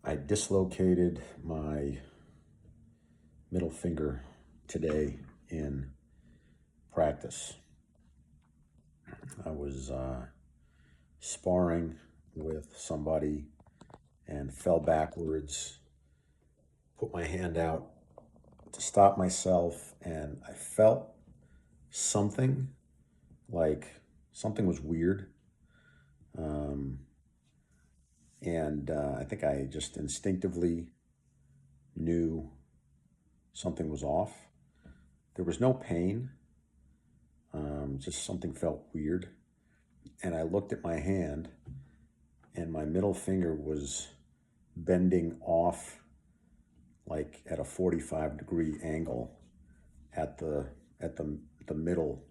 I dislocated my middle finger today in practice. I was sparring with somebody and fell backwards, put my hand out to stop myself, and I felt something, like something was weird. I think I just instinctively knew something was off. There was no pain, just something felt weird. And I looked at my hand, and my middle finger was bending off like at a 45-degree angle at the middle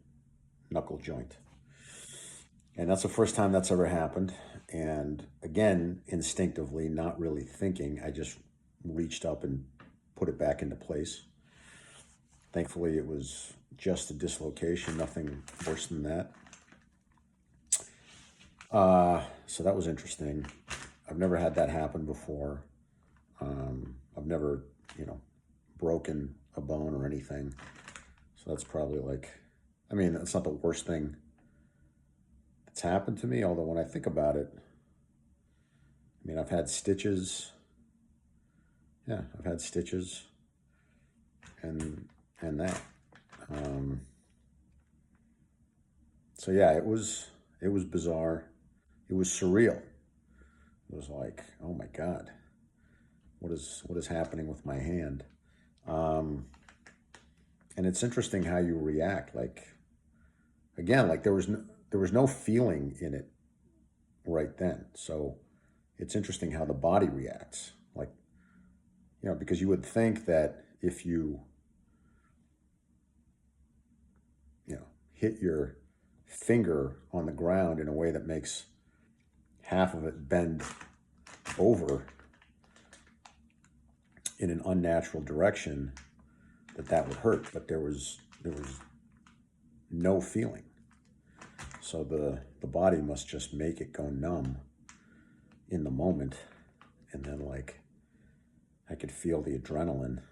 knuckle joint. And that's the first time that's ever happened. And again, instinctively, not really thinking, I just reached up and put it back into place. Thankfully, it was just a dislocation, nothing worse than that. So that was interesting. I've never had that happen before. I've never, broken a bone or anything. So that's probably that's not the worst thing that's happened to me. Although when I think about it, I've had stitches. Yeah, I've had stitches and that. So yeah, it was bizarre. It was surreal. It was like, oh my God, what is happening with my hand? And it's interesting how you react. Again, there was no feeling in it right then. So it's interesting how the body reacts. Because you would think that if you, hit your finger on the ground in a way that makes half of it bend over in an unnatural direction, that would hurt. But there was no feeling. So the body must just make it go numb in the moment. And then I could feel the adrenaline.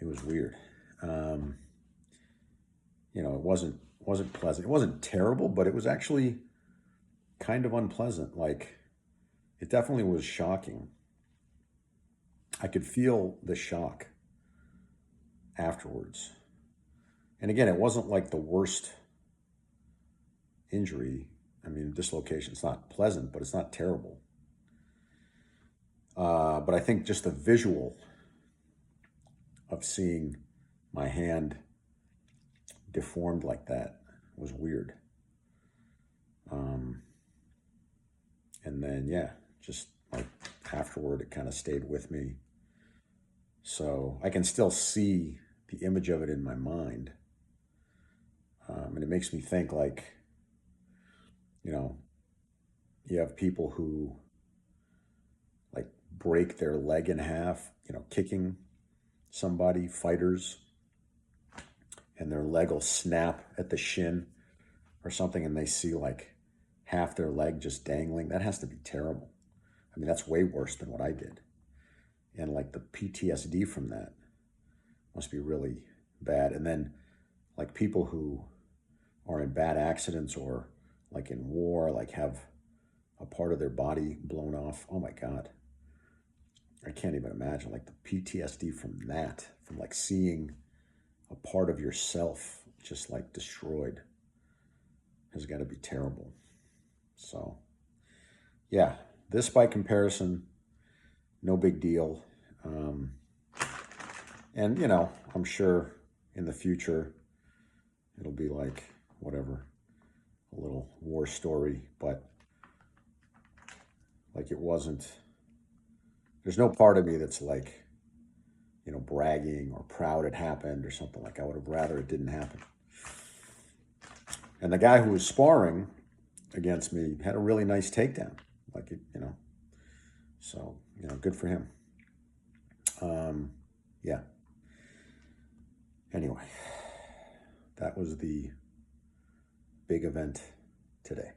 It was weird. It wasn't pleasant. It wasn't terrible, but it was actually kind of unpleasant. It definitely was shocking. I could feel the shock afterwards. And again, it wasn't like the worst injury. Dislocation, it's not pleasant, but it's not terrible. But I think just the visual of seeing my hand deformed like that was weird. And then, yeah, just afterward, it kind of stayed with me. So I can still see the image of it in my mind. And it makes me think you have people who break their leg in half, kicking somebody, fighters, and their leg will snap at the shin or something, and they see half their leg just dangling. That has to be terrible. That's way worse than what I did. And the PTSD from that must be really bad. And then people who are in bad accidents or in war, have a part of their body blown off. Oh my God. I can't even imagine the PTSD from that, from seeing a part of yourself just destroyed, has got to be terrible. So yeah, this by comparison, no big deal. And I'm sure in the future it'll be whatever, a little war story, but it wasn't. There's no part of me that's bragging or proud it happened or something. I would have rather it didn't happen. And the guy who was sparring against me had a really nice takedown. So, good for him. Yeah. Anyway, that was the big event today.